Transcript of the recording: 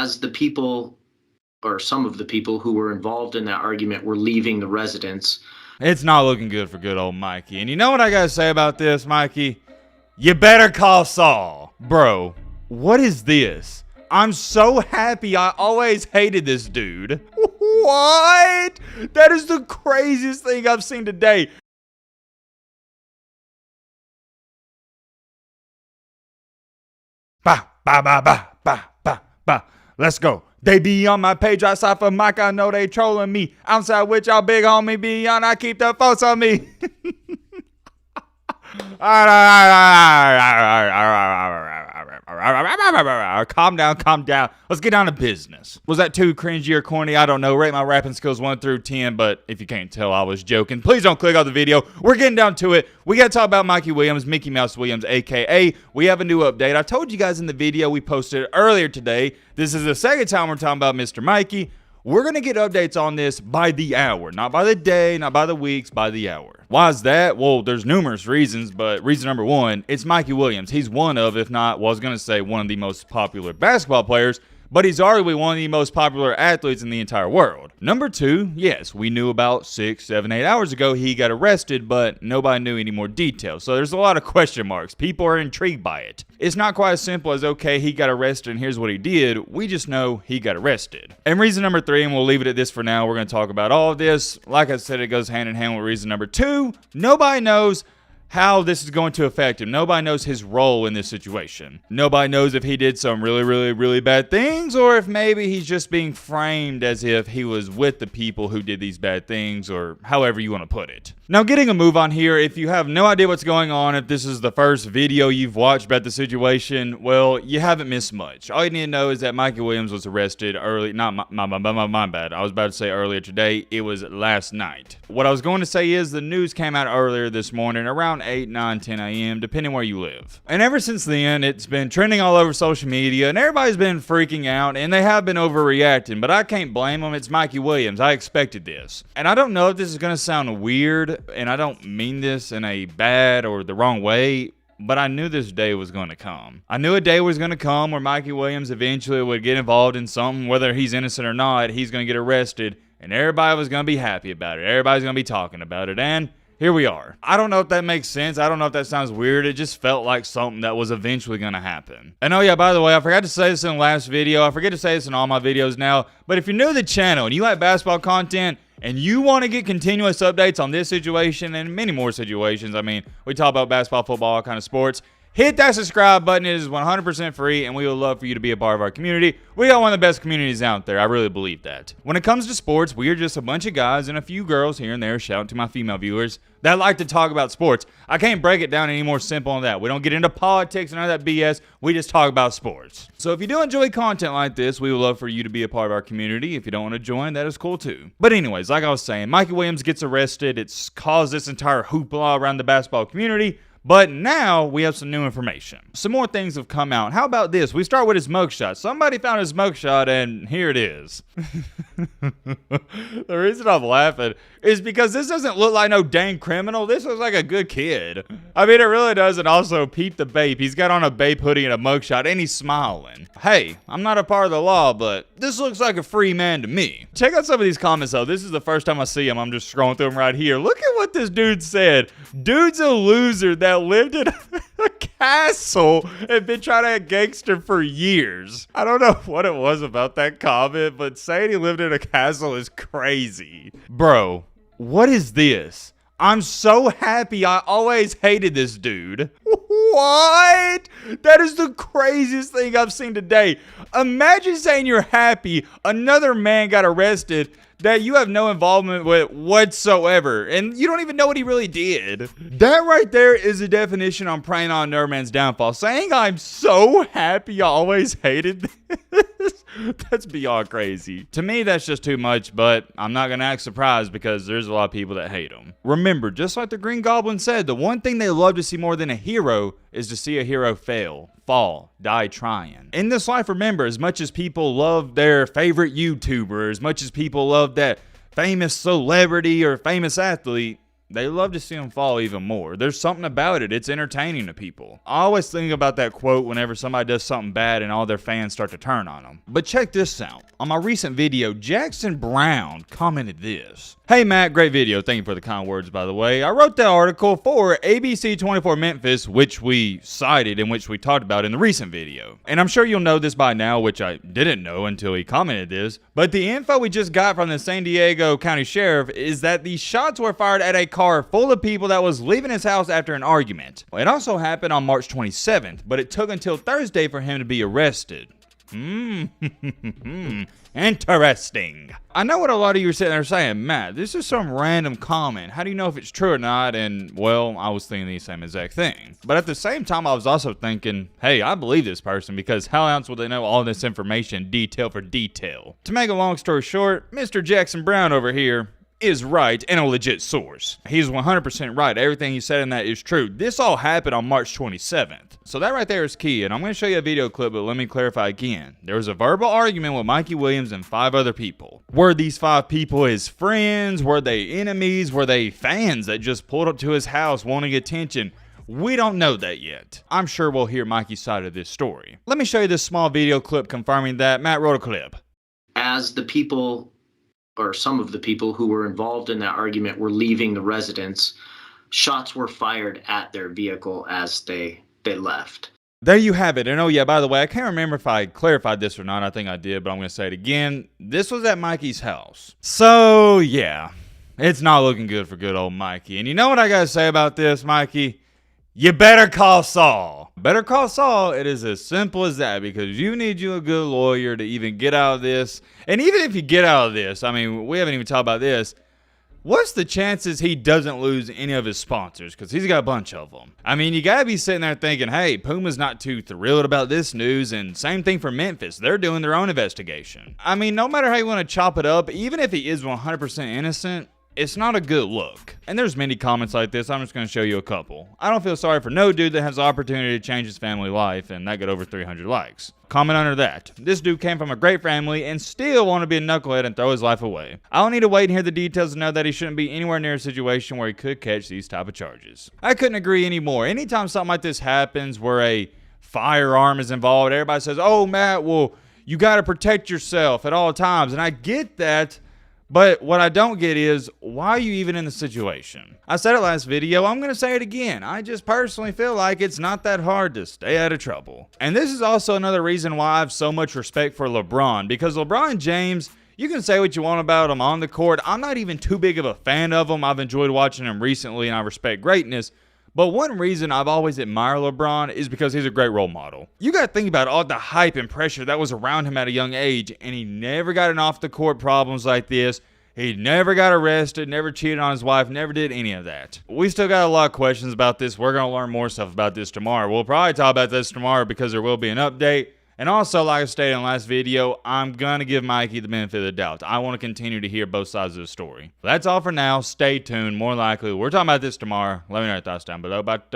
as the people, or some of the people who were involved in that argument, were leaving the residence. It's not looking good for good old Mikey. And you know what I gotta say about this, Mikey? You better call Saul. Bro, what is this? I'm so happy. I always hated this dude. What? That is the craziest thing I've seen today. Bah, bah, bah, bah, bah, bah, bah. Let's go. They be on my page outside for Mike. I know they trolling me. Outside with y'all big homie be on. I keep the folks on me. Calm down, calm down. Let's get down to business. Was that too cringy or corny? I don't know. Rate my rapping skills 1 through 10, but if you can't tell, I was joking. Please don't click off the video. We're getting down to it. We got to talk about Mikey Williams, Mickey Mouse Williams, a.k.a. we have a new update. I told you guys in the video we posted earlier today. This is the second time we're talking about Mr. Mikey. We're going to get updates on this by the hour, not by the day, not by the weeks, by the hour. Why is that? Well, there's numerous reasons, but reason number one, it's Mikey Williams. He's one of, if not, well, I was going to say one of the most popular basketball players, but he's arguably one of the most popular athletes in the entire world. Number two, yes, we knew about 6, 7, 8 hours ago he got arrested, but nobody knew any more details. So there's a lot of question marks. People are intrigued by it. It's not quite as simple as, okay, he got arrested and here's what he did. We just know he got arrested. And reason number three, and we'll leave it at this for now, we're going to talk about all of this. Like I said, it goes hand in hand with reason number two. Nobody knows how this is going to affect him. Nobody knows his role in this situation. Nobody knows if he did some really bad things, or if maybe he's just being framed as if he was with the people who did these bad things, or however you want to put it. Now, getting a move on here, if you have no idea what's going on, if this is the first video you've watched about the situation, well, you haven't missed much. All you need to know is that Mikey Williams was arrested early, not my bad. I was about to say earlier today. It was last night. What I was going to say is the news came out earlier this morning, around 8, 9, 10 a.m., depending where you live. And ever since then, it's been trending all over social media, and everybody's been freaking out, and they have been overreacting, but I can't blame them. It's Mikey Williams. I expected this. And I don't know if this is going to sound weird, and I don't mean this in a bad or the wrong way, but I knew this day was going to come. I knew a day was going to come where Mikey Williams eventually would get involved in something, whether he's innocent or not. He's going to get arrested, and everybody was going to be happy about it. Everybody's going to be talking about it, and here we are. I don't know if that makes sense. I don't know if that sounds weird. It just felt like something that was eventually going to happen. And oh yeah, by the way, I forgot to say this in the last video. I forget to say this in all my videos now. But if you're new to the channel and you like basketball content and you want to get continuous updates on this situation and many more situations, I mean, we talk about basketball, football, all kind of sports, hit that subscribe button. It is 100% free, and we would love for you to be a part of our community. We got one of the best communities out there. I really believe that. When it comes to sports, we are just a bunch of guys and a few girls here and there, shout out to my female viewers, that like to talk about sports. I can't break it down any more simple than that. We don't get into politics and none of that BS. We just talk about sports. So if you do enjoy content like this, we would love for you to be a part of our community. If you don't want to join, that is cool too. But anyways, like I was saying, Mikey Williams gets arrested. It's caused this entire hoopla around the basketball community. But now we have some new information. Some more things have come out. How about this? We start with his mugshot. Somebody found his mugshot, and here it is. The reason I'm laughing is because this doesn't look like no dang criminal. This looks like a good kid. I mean, it really does. And also, Pete the Bape. He's got on a Bape hoodie and a mugshot, and he's smiling. Hey, I'm not a part of the law, but this looks like a free man to me. Check out some of these comments, though. This is the first time I see him. I'm just scrolling through them right here. Look at what this dude said. Dude's a loser that lived in a castle and been trying to act gangster for years. I don't know what it was about that comment, but saying he lived in a castle is crazy. Bro, what is this? I'm so happy. I always hated this dude. What? That is the craziest thing I've seen today. Imagine saying you're happy another man got arrested that you have no involvement with whatsoever, and you don't even know what he really did. That right there is the definition on preying on another man's downfall. Saying I'm so happy I always hated this, that's beyond crazy. To me, that's just too much, but I'm not gonna act surprised because there's a lot of people that hate him. Remember, just like the Green Goblin said, the one thing they love to see more than a hero is to see a hero fail, fall, die trying. In this life, remember, as much as people love their favorite YouTuber, as much as people love that famous celebrity or famous athlete, they love to see him fall even more. There's something about it. It's entertaining to people. I always think about that quote whenever somebody does something bad and all their fans start to turn on them. But check this out. On my recent video, Jackson Brown commented this. Hey Matt, great video. Thank you for the kind words, by the way. I wrote that article for ABC 24 Memphis, which we cited and which we talked about in the recent video. And I'm sure you'll know this by now, which I didn't know until he commented this. But the info we just got from the San Diego County Sheriff is that these shots were fired at a car full of people that was leaving his house after an argument. It also happened on March 27th, but it took until Thursday for him to be arrested. Interesting. I know what a lot of you are sitting there saying, Matt, this is some random comment. How do you know if it's true or not? And, well, I was thinking the same exact thing. But at the same time, I was also thinking, hey, I believe this person because how else would they know all this information detail for detail? To make a long story short, Mr. Jackson Brown over here is right and a legit source. He's 100% right. Everything he said in that is true. This all happened on March 27th. So that right there is key, and I'm going to show you a video clip, but let me clarify again. There was a verbal argument with Mikey Williams and 5 other people. Were these 5 people his friends? Were they enemies? Were they fans that just pulled up to his house wanting attention? We don't know that yet. I'm sure we'll hear Mikey's side of this story. Let me show you this small video clip confirming that. Matt wrote a clip. As the people, or some of the people who were involved in that argument, were leaving the residence, shots were fired at their vehicle as they left. There you have it. And oh yeah, by the way, I can't remember if I clarified this or not. I think I did, but I'm going to say it again. This was at Mikey's house. So yeah, it's not looking good for good old Mikey. And you know what I got to say about this, Mikey? You better call Saul. Better call Saul. It is as simple as that, because you need you a good lawyer to even get out of this. And even if you get out of this, I mean, we haven't even talked about this. What's the chances he doesn't lose any of his sponsors? Because he's got a bunch of them. I mean, you got to be sitting there thinking, hey, Puma's not too thrilled about this news. And same thing for Memphis. They're doing their own investigation. I mean, no matter how you want to chop it up, even if he is 100% innocent, it's not a good look. And there's many comments like this. I'm just going to show you a couple. I don't feel sorry for no dude that has the opportunity to change his family life, and that got over 300 likes. Comment under that. This dude came from a great family and still want to be a knucklehead and throw his life away. I don't need to wait and hear the details to know that he shouldn't be anywhere near a situation where he could catch these type of charges. I couldn't agree anymore. Anytime something like this happens where a firearm is involved, everybody says, oh, Matt, well, you got to protect yourself at all times. And I get that. But what I don't get is, why are you even in the situation? I said it last video, I'm going to say it again. I just personally feel like it's not that hard to stay out of trouble. And this is also another reason why I have so much respect for LeBron, because LeBron James, you can say what you want about him on the court. I'm not even too big of a fan of him. I've enjoyed watching him recently and I respect greatness. But one reason I've always admired LeBron is because he's a great role model. You got to think about all the hype and pressure that was around him at a young age, and he never got in off the court problems like this. He never got arrested, never cheated on his wife, never did any of that. We still got a lot of questions about this. We're going to learn more stuff about this tomorrow. We'll probably talk about this tomorrow because there will be an update. And also, like I stated in the last video, I'm going to give Mikey the benefit of the doubt. I want to continue to hear both sides of the story. That's all for now. Stay tuned. More likely, we're talking about this tomorrow. Let me know your thoughts down below. But,